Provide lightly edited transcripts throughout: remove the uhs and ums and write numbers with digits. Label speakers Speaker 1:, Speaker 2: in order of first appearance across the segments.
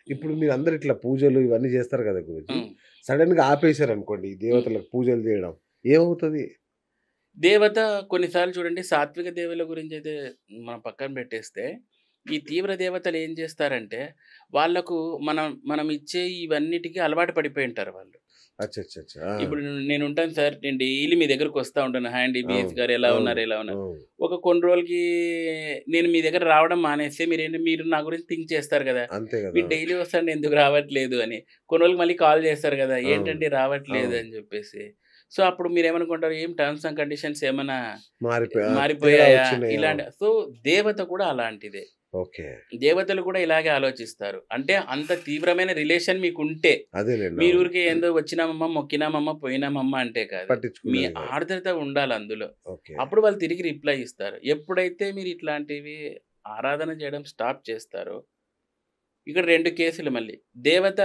Speaker 1: ఇప్పుడు మీరందరూ ఇట్లా పూజలు ఇవన్నీ చేస్తారు కదా గురూజీ.
Speaker 2: హ్మ్.
Speaker 1: సడెన్‌గా ఆపేసారనుకోండి ఈ
Speaker 2: హ్మ్.
Speaker 1: దేవతలకు పూజలు చేయడం. ఏమవుతది?
Speaker 2: దేవత కొన్నిసార్లు చూడండి సాత్విక దేవుల గురించైతే మనం పక్కన పెట్టేస్తే, ఈ తీవ్ర దేవతలు ఏం చేస్తారంటే, వాళ్ళకు మనం ఇచ్చే ఇవన్నిటికి అలవాటు పడిపోయి ఉంటారు వాళ్ళు.
Speaker 1: అచ్చచ్చచ్చ! ఆ!
Speaker 2: ఇప్పుడు నేనుంటాను సార్. నేను డైలీ మీ దగ్గరకొస్తా ఉంటాను. హాయ్ అండి బీఎస్
Speaker 1: అవును.
Speaker 2: గారు ఎలా
Speaker 1: అవును.
Speaker 2: ఉన్నారు? ఎలా ఉన్నారు?
Speaker 1: అవును.
Speaker 2: ఒక కొన్ని రోజులకి నేను మీ దగ్గర రావడం మానేస్తే మీరు నా గురించి థింక్ చేస్తారు గదా!
Speaker 1: అంతే గదా!
Speaker 2: మీరు డైలీ వస్తాండి ఎందుకు రావట్లేదు అని. కొన్ని రోజులకి మళ్ళీ కాల్ చేస్తారు గదా!
Speaker 1: అవును.
Speaker 2: ఏంటండి రావట్లేదు
Speaker 1: అవును.
Speaker 2: అని జెప్పేసి. సో, అప్పుడు మీరేమనుకుంటారు? ఏం టర్మ్స్ అండ్ కండిషన్స్ ఏమన్నా
Speaker 1: తేడా
Speaker 2: మారిపోయాయా?
Speaker 1: వచ్చినాయేమో.
Speaker 2: ఇలాంటి సో, దేవత కూడా అలాంటిదే.
Speaker 1: ఓకే.
Speaker 2: దేవతలు కూడా ఇలాగే ఆలోచిస్తారు. అంటే అంత తీవ్రమైన రిలేషన్ మీకుంటే,
Speaker 1: అదేలెండి.
Speaker 2: మీరు
Speaker 1: అవును.
Speaker 2: ఊరికే ఏందో వచ్చినామమ్మ, మొక్కినామమ్మ, పోయినామమ్మ అంటే కాదు. మీ
Speaker 1: పట్టించుకునేది కాదు.
Speaker 2: ఆర్ద్రత ఉండాలందులో.
Speaker 1: ఓకే.
Speaker 2: అప్పుడు వాళ్ళు తిరిగి రిప్లై ఇస్తారు. ఎప్పుడైతే మీరు ఇట్లాంటివి ఆరాధన చేయడం స్టాప్ చేస్తారో, ఇక్కడ 2 కేసులు మళ్ళీ. దేవత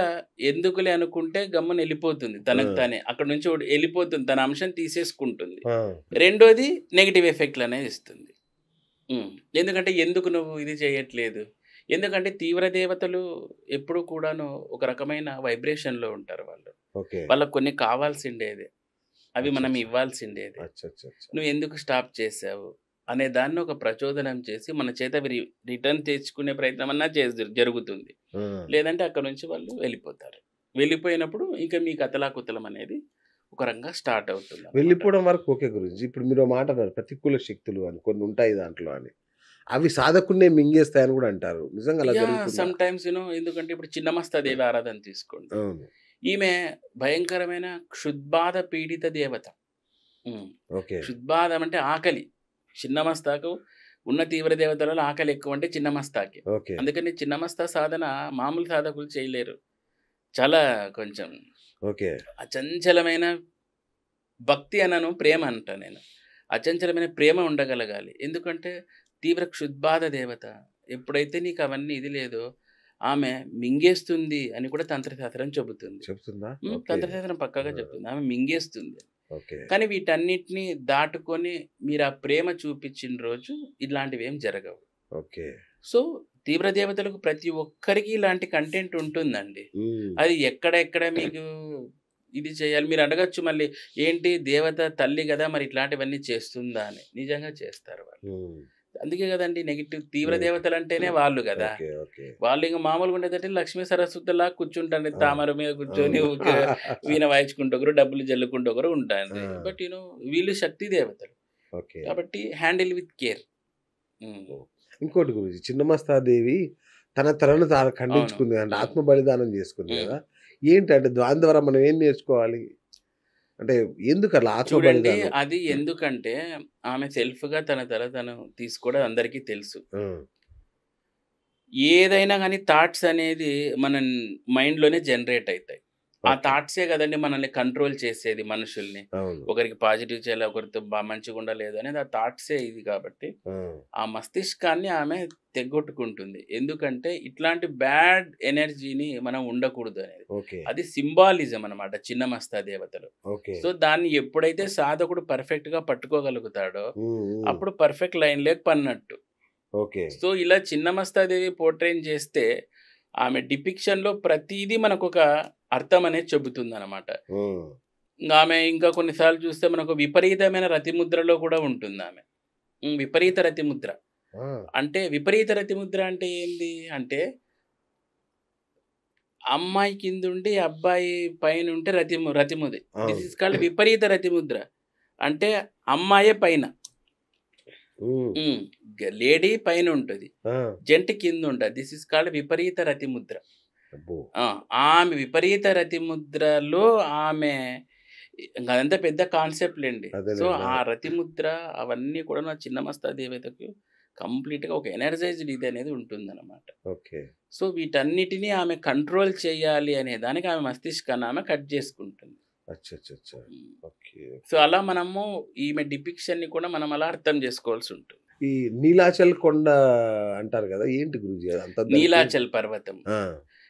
Speaker 2: ఎందుకులే అనుకుంటే గమ్మున ఎళ్ళిపోతుంది.
Speaker 1: ఆ!
Speaker 2: తనకు తానే. అక్కడి నుంచి ఎళ్ళిపోతుంది. తన అంశం తీసేసుకుంటుంది.
Speaker 1: ఆ!
Speaker 2: రెండోది నెగెటివ్ ఎఫెక్ట్‌లనేది ఇస్తుంది. హ్మ్. ఎందుకంటే ఎందుకు నువ్వు ఇది చేయట్లేదు? ఎందుకంటే తీవ్ర దేవతలు ఎప్పుడు కూడాను ఒక రకమైన వైబ్రేషన్‌లో ఉంటారు వాళ్ళు.
Speaker 1: ఓకే.
Speaker 2: వాళ్ళకి కొన్ని కావాల్సిండేది. అవి మనం
Speaker 1: అచ్చచ్చ!
Speaker 2: ఇవ్వాల్సిండేది.
Speaker 1: అచ్చచ్చచ్చ!
Speaker 2: నువ్వెందుకు స్టాప్ చేశావు? అనే దాన్ని ఒక ప్రచోదనం చేసి మన చేత అవి రిటర్న్ తెచ్చుకునే ప్రయత్నమన్నా జరుగుతుంది.
Speaker 1: ఆ!
Speaker 2: లేదంటే అక్కడి నుంచి వాళ్ళు వెళ్ళిపోతారు. వెళ్ళిపోయినప్పుడు ఇంక మీకు అతలాకుతలం అనేది ఒక రకంగా స్టార్ట్ అవుతుందన్నమాట.
Speaker 1: వెళ్ళిపోవడం వరకు ఓకే గురూజీ. ఇప్పుడు మీరో మాట అన్నారు ప్రతికూల శక్తులు అని కొన్నుంటాయి దాంట్లో అని. అవి సాధకుడినే మింగేస్తాయని గూడా అంటారు. నిజంగా అలా
Speaker 2: యాహ్!
Speaker 1: జరుగుతుందా?
Speaker 2: సమ్‌టైమ్స్ ఎందుకంటే ఇప్పుడు చిన్నమస్తాదేవి ఆరాధన తీసుకోండి.
Speaker 1: అవును.
Speaker 2: ఈమె భయంకరమైన క్షుద్బాధ పీడిత దేవత. హ్మ్.
Speaker 1: ఓకే.
Speaker 2: క్షుద్బాధం అంటే ఆకలి. చిన్నమస్తాకు ఉన్న తీవ్ర దేవతలలో ఆకలి ఎక్కువంటే చిన్నమస్తాకే.
Speaker 1: ఓకే.
Speaker 2: అందుకని చిన్నమస్తా సాధన మామూలు సాధకులు చేయలేరు. చాలా కొంచెం
Speaker 1: ఓకే.
Speaker 2: అచంచలమైన భక్తి అనను, ప్రేమ అంటా నేను. అచంచలమైన ప్రేమ ఉండగలగాలి. ఎందుకంటే తీవ్ర క్షుద్బాధ దేవత. ఎప్పుడైతే నీకవన్నీ ఇది లేదో, ఆమె మింగేస్తుంది అని కూడా తంత్రశాస్త్రం చెబుతుంది.
Speaker 1: చెప్తుందా?
Speaker 2: హ్మ్.
Speaker 1: ఓకే.
Speaker 2: తంత్రశాస్త్రం పక్కాగా
Speaker 1: ఆ!
Speaker 2: చెప్తుంది. ఆమె మింగేస్తుంది.
Speaker 1: ఓకే.
Speaker 2: కానీ వీటన్నిటిని దాటుకొని మీరా ప్రేమ చూపిచ్చిన రోజు ఇలాంటివేం జరగవు.
Speaker 1: ఓకే.
Speaker 2: సో, తీవ్ర దేవతలకు ప్రతి ఒక్కరికి ఇలాంటి కంటెంట్ ఉంటుందండి.
Speaker 1: హ్మ్.
Speaker 2: అది ఎక్కడ మీకు ఇది చేయాలి. మీరు అడగొచ్చు మళ్ళీ, ఏంటి దేవత తల్లి గదా! మరి ఇట్లాంటివన్నీ చేస్తుందా అని. నిజంగా చేస్తారు వాళ్ళు.
Speaker 1: హ్మ్.
Speaker 2: అందుకే గదండీ నెగెటివ్ తీవ్ర
Speaker 1: నెగెటివ్.
Speaker 2: దేవతలంటేనే వాళ్ళు గదా!
Speaker 1: ఓకే. ఓకే.
Speaker 2: వాళ్ళు ఇంక మామూలుగా ఉండేదంటే లక్ష్మీ సరస్వతిలాగా కూర్చుంటారు.
Speaker 1: ఆ!
Speaker 2: తామర మీద కూర్చొని
Speaker 1: అవును.
Speaker 2: ఊకే వీణ వాయించుకుంటూ ఒకరు, డబ్బులు జల్లుకుంటూ ఒకరు
Speaker 1: ఆ!
Speaker 2: ఉంటాండ్రి. బట్ వీళ్ళు శక్తి దేవతలు.
Speaker 1: ఓకే.
Speaker 2: కాబట్టి హ్యాండిల్ విత్ కేర్. హ్మ్.
Speaker 1: ఓహ్! ఇంకోటి గురూజీ చిన్నమస్తాదేవి తనను తాను
Speaker 2: అవును.
Speaker 1: ఖండించుకుంది. అంటే
Speaker 2: హ్మ్.
Speaker 1: ఆత్మ బలిదానం చేసుకుంది
Speaker 2: హ్మ్.
Speaker 1: గదా! ఏంటంటే దాని ద్వారా మనం ఏం నేర్చుకోవాలి? అంటే ఎందుకట్లా ఆత్మ
Speaker 2: చూడండి
Speaker 1: బలిదానం?
Speaker 2: అది ఎందుకంటే ఆమె సెల్ఫ్‌గా తన తల తను తీసుకోవడం అందరికీ తెలుసు.
Speaker 1: ఆ!
Speaker 2: ఏదైనా గాని థాట్స్ అనేది మన మైండ్‌లోనే జనరేట్ అయితాయి. ఆ
Speaker 1: ఓకే.
Speaker 2: థాట్సే గదండీ మనల్ని కంట్రోల్ చేసేది మనుషుల్ని.
Speaker 1: అవును.
Speaker 2: ఒకరికి పాజిటివ్ చేయాలి, ఒకరితో మంచిగుండలేదు అనేది ఆ థాట్సే ఇది కాబట్టి,
Speaker 1: ఆ!
Speaker 2: ఆ మస్తిష్కాన్ని ఆమె తెగ్గొట్టుకుంటుంది. ఎందుకంటే ఇట్లాంటి బ్యాడ్ ఎనర్జీని మనం ఉండకూడదు అనేది.
Speaker 1: ఓకే.
Speaker 2: అది సింబాలిజం అన్నమాట చిన్నమస్తా దేవతలు.
Speaker 1: ఓకే.
Speaker 2: సో, దాన్ని ఎప్పుడైతే సాధకుడు పర్ఫెక్ట్‌గా పట్టుకోగలుగుతాడో,
Speaker 1: హ్మ్. హ్మ్.
Speaker 2: అప్పుడు పర్ఫెక్ట్ లైన్‌లోకి పడినట్టు.
Speaker 1: ఓకే.
Speaker 2: సో, ఇలా చిన్నమస్తాదేవి పోర్ట్రేట్ చేస్తే, ఆమె డిపిక్షన్‌లో ప్రతీదీ మనకొక అర్థం అనేది చెబుతుందనమాట.
Speaker 1: హ్మ్.
Speaker 2: ఆమె ఇంకా కొన్ని సార్లు చూస్తే మనకు విపరీతమైన రతిముద్రలో కూడా ఉంటుందామె. హ్మ్. విపరీత రతిముద్ర.
Speaker 1: ఆ!
Speaker 2: అంటే విపరీత రతిముద్ర అంటే ఏంది? అంటే అమ్మాయి కిందుండి అబ్బాయి పైనుంటే రతిముది. దిస్
Speaker 1: అవును.
Speaker 2: ఈస్ కాల్డ్ విపరీత రతిముద్ర. అంటే అమ్మాయే పైన.
Speaker 1: హ్మ్.
Speaker 2: హ్మ్. లేడీ పైనుంటది.
Speaker 1: ఆ!
Speaker 2: జంట కిందుంటది. దిస్ ఈస్ కాల్డ్ విపరీత రతిముద్ర.
Speaker 1: అబ్బో!
Speaker 2: ఆ! ఆమె విపరీత రతిముద్రలో ఆమె ఇంక అదంతా పెద్ద కాన్సెప్ట్‌లెండి. సో,
Speaker 1: అదేలెండి.
Speaker 2: ఆ
Speaker 1: ఆ!
Speaker 2: రతిముద్ర అవన్నీ కూడా నా చిన్నమస్తా దేవతకి కంప్లీట్‌గా ఒక ఎనర్జైజ్డ్ ఇదనేది ఉంటుందనమాట.
Speaker 1: ఓకే.
Speaker 2: సో, వీటన్నిటిని ఆమె కంట్రోల్ చేయాలి అనే దానికి ఆమె మస్తిష్కాన్ని ఆమె కట్ చేసుకుంటుంది.
Speaker 1: అచ్చచ్చచ్చ!
Speaker 2: హ్మ్.
Speaker 1: ఓకే.
Speaker 2: So,
Speaker 1: okay.
Speaker 2: అలా మనము ఈమె డిపిక్షన్‌ని కూడా మనం అలా అర్థం చేసుకోవాల్సుంటుంది.
Speaker 1: ఈ నీలాచల్ కొండ అంటారు గదా! ఏంటి గురూజీ అదంతా దానికేంటి?
Speaker 2: నీలాచల్ పర్వతం.
Speaker 1: ఆ!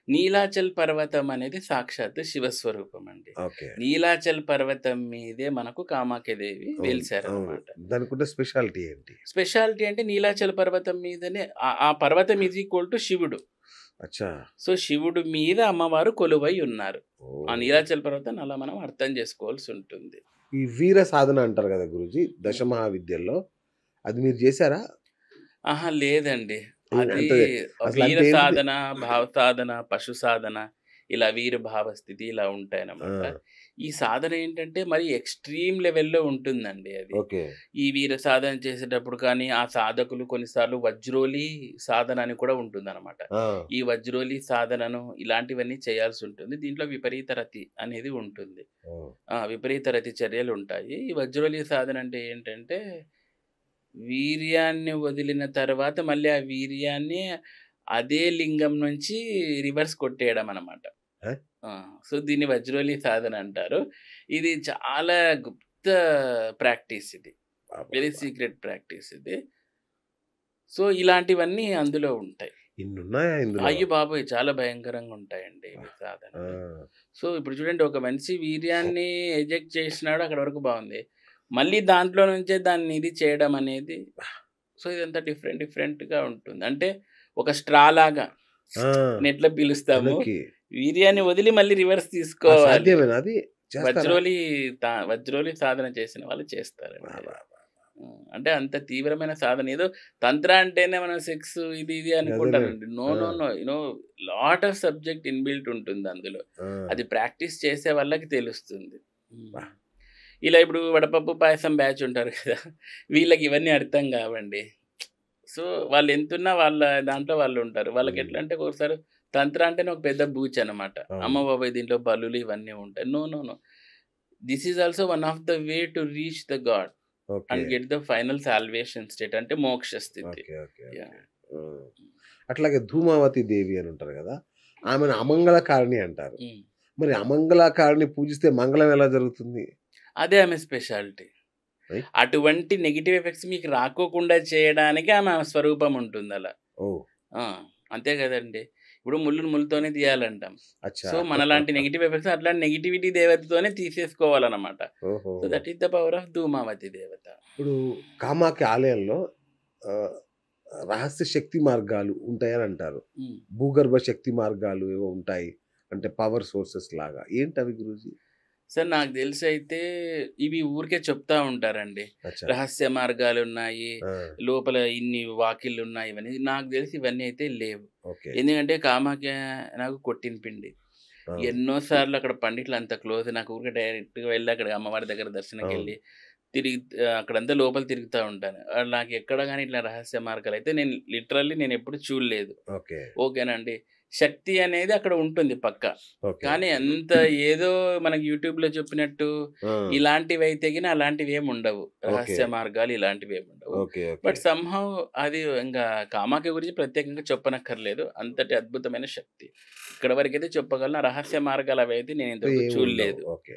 Speaker 2: నీలాచల్ పర్వతం అనేది సాక్షాత్తు శివస్వరూపం అండి.
Speaker 1: ఓకే.
Speaker 2: నీలాచల్ పర్వతం మీదే మనకు కామాఖ్యదేవి
Speaker 1: అవును. అవును.
Speaker 2: వెలిసారనమాట.
Speaker 1: దానికున్న స్పెషాలిటీ ఏంటి?
Speaker 2: స్పెషాలిటీ అంటే నీలాచల్ పర్వతం మీదనే ఆ పర్వతం ఈజ్ ఈక్వల్ టు శివుడు.
Speaker 1: అచ్చా.
Speaker 2: సో శివుడి మీద అమ్మవారు కొలువై ఉన్నారు. ఆ
Speaker 1: ఓహ్!
Speaker 2: నీలాచల పర్వతాన్ని అలా మనం అర్థం చేసుకోవాల్సి ఉంటుంది.
Speaker 1: ఈ వీర సాధన అంటారు కదా గురూజీ, దశ
Speaker 2: హ్మ్.
Speaker 1: మహావిద్యల్లో. అది మీరు చేశారా?
Speaker 2: అహా! లేదండి. అది
Speaker 1: అంటే
Speaker 2: వీర
Speaker 1: అసలంటే ఏంటిది?
Speaker 2: సాధన, భావ సాధన, పశు సాధన, ఇలా వీర భావ స్థితి ఇలా ఉంటాయన్నమాట.
Speaker 1: ఆ!
Speaker 2: ఈ సాధన ఏంటంటే మరి ఎక్స్‌ట్రీమ్ లెవెల్‌లో ఉంటుందండి అది.
Speaker 1: ఓకే.
Speaker 2: ఈ వీర సాధన చేసేటప్పుడు కానీ, ఆ సాధకులు కొన్నిసార్లు వజ్రోలి సాధన అని కూడా ఉంటుందన్నమాట.
Speaker 1: ఆ!
Speaker 2: ఈ వజ్రోలి సాధనను ఇలాంటివన్నీ చేయాల్సి ఉంటుంది. దీంట్లో విపరీత రతి అనేది ఉంటుంది.
Speaker 1: ఓహ్!
Speaker 2: విపరీత రతి చర్యలుంటాయి. ఈ వజ్రోలి సాధన అంటే ఏంటంటే వీర్యాన్ని వదిలిన తర్వాత మళ్ళీ ఆ వీర్యాన్ని అదే లింగం నుంచి రివర్స్ కొట్టేయడం అన్నమాట.
Speaker 1: ఆ!
Speaker 2: ఆ! సో, దీన్ని వజ్రోలి సాధన అంటారు. ఇది చాలా గుప్త ప్రాక్టీస్ ఇది. వెరీ
Speaker 1: అబ్బబ్బా!
Speaker 2: సీక్రెట్ ప్రాక్టీస్ ఇది. సో, ఇలాంటివన్నీ అందులో ఉంటాయి.
Speaker 1: ఇన్నున్నాయా ఇందులో?
Speaker 2: అయ్య బాబోయ్! చాలా భయంకరంగా ఉంటాయండి ఇవి
Speaker 1: ఆ!
Speaker 2: సాధనలు. సో, ఇప్పుడు చూడండి ఒక మనిషి వీర్యాన్ని ఎజెక్ట్ చేసినాడు అక్కడి వరకు బావుంది. మళ్ళీ దాంట్లో నుంచే దాన్ని ఇది చేయడం అనేది సో, ఇదంతా డిఫరెంట్‌గా ఉంటుంది. అంటే ఒక స్ట్రా లాగా
Speaker 1: ఆ!
Speaker 2: నెట్లా పీలుస్తాము.
Speaker 1: వెనక్కి.
Speaker 2: వీర్యాన్ని వదిలి మళ్ళీ రివర్స్
Speaker 1: ఆ!
Speaker 2: తీసుకోవాలి.
Speaker 1: సాధ్యమేనా అది? చేస్తారా?
Speaker 2: వజ్రోలి సాధన చేసిన వాళ్ళు చేస్తారండి.
Speaker 1: వా! వా!
Speaker 2: అంటే అంత తీవ్రమైన సాధన ఏదో తంత్ర అంటేనే మనం సెక్స్ ఇది
Speaker 1: గదేలే.
Speaker 2: అనుకుంటారండి. నో,
Speaker 1: ఆ!
Speaker 2: No, no. Lot of subject inbuilt ఉంటుంది అందులో.
Speaker 1: ఆ!
Speaker 2: అది ప్రాక్టీస్ చేసే వాళ్ళకి తెలుస్తుంది.
Speaker 1: వా!
Speaker 2: ఇలా ఇప్పుడు వడపప్పు పాయసం బ్యాచ్ ఉంటారు కదా! వీళ్ళకి ఇవన్నీ అర్థం కావండి. సో, వాళ్ళు ఎంతున్నా వాళ్ళ దాంట్లో వాళ్ళు ఉంటారు. వాళ్ళకి
Speaker 1: హ్మ్.
Speaker 2: ఎట్లా అంటే ఒక్కొక్కసారి తంత్ర అంటేనే ఒక పెద్ద బూచ్ అనమాట. అమ్మ
Speaker 1: అవును.
Speaker 2: బాబోయ్! దీంట్లో బలులు ఇవన్నీ ఉంటాయి. No, no, no. This is also one of the way to reach the god
Speaker 1: okay.
Speaker 2: And get the final salvation state అంటే మోక్ష స్థితి.
Speaker 1: Okay. Okay.
Speaker 2: Yeah!
Speaker 1: Okay. Hmm. అట్లాగే ధూమావతి దేవి అని ఉంటారు గదా! ఆమెను అమంగళకారిణి అంటారు.
Speaker 2: హ్మ్.
Speaker 1: మరి అమంగళకారిణి పూజిస్తే మంగళం ఎలా జరుగుతుంది?
Speaker 2: అదే ఆమె స్పెషాలిటీ.
Speaker 1: అయ్!
Speaker 2: అటువంటి నెగెటివ్ ఎఫెక్ట్స్ మీకు రాకోకుండా చేయడానికి ఆమె స్వరూపం ఉంటుందలా.
Speaker 1: ఓహ్!
Speaker 2: ఆ! అంతే గదండీ! ఇప్పుడు ముల్లుని ముల్లుతోనే తీయాలంటాం.
Speaker 1: అచ్చా!
Speaker 2: సో, మనలాంటి నెగెటివ్ ఎఫెక్ట్స్ అట్లాంటి నెగటివిటీ దేవతతోనే తీసేసుకోవాలనమాట. సో,
Speaker 1: ఓహోహో!
Speaker 2: That is the power of Dhumavati దేవత.
Speaker 1: ఇప్పుడు కామాఖ్య ఆలయంలో ఆహ్, రహస్య శక్తి మార్గాలు ఉంటాయని అంటారు.
Speaker 2: హ్మ్.
Speaker 1: భూగర్భ శక్తి మార్గాలు ఏవో ఉంటాయి. అంటే పవర్ సోర్సెస్ లాగా. ఏంటవి గురూజీ?
Speaker 2: సార్ నాకు తెలిసయితే ఇవి ఊరికే చెప్తా ఉంటారండి.
Speaker 1: అచ్చా!
Speaker 2: రహస్య మార్గాలున్నాయి,
Speaker 1: ఆ!
Speaker 2: లోపల ఇన్ని వాకిళ్ళున్నాయి ఇవన్నీ. నాకు తెలిసి ఇవన్నీ అయితే లేవు.
Speaker 1: ఓకే.
Speaker 2: ఎందుకంటే కామాఖ్య నాకు కొట్టిన పిండి.
Speaker 1: ఆ!
Speaker 2: ఎన్నో సార్లు అక్కడ పండితులు అంత క్లోజ్. నాకు ఊరికే డైరెక్ట్‌గా వెళ్లి అక్కడ అమ్మవారి దగ్గర
Speaker 1: అవును.
Speaker 2: దర్శనంకెళ్ళి తిరిగి అక్కడంతా లోపల తిరుగుతా ఉంటాను. నాకు ఎక్కడ గాని ఇట్లా రహస్య మార్గాలయితే నేను లిటరల్లీ నేనెప్పుడు చూడలేదు.
Speaker 1: ఓకే.
Speaker 2: ఓకేనండి. శక్తి అనేది అక్కడ ఉంటుంది పక్కా.
Speaker 1: ఓకే.
Speaker 2: కానీ అంత ఏదో మనకి యూట్యూబ్‌లో చెప్పినట్టు
Speaker 1: ఆ!
Speaker 2: ఇలాంటివైతే గిన అలాంటివేముండవు.
Speaker 1: ఓకే.
Speaker 2: రహస్య మార్గాలు ఇలాంటివేముండవు.
Speaker 1: ఓకే. ఓకే.
Speaker 2: బట్ సమ్‌హౌ అది ఇంగా కామాఖ్య గురించి ప్రత్యేకంగా చెప్పనక్కర్లేదు. అంతటి అద్భుతమైన శక్తి. ఇక్కడ వరకైతే చెప్పగలను. రహస్య మార్గాలు అవైతే నేను ఇంతవరకు
Speaker 1: ఏముండవు.
Speaker 2: చూడలేదు.
Speaker 1: ఓకే.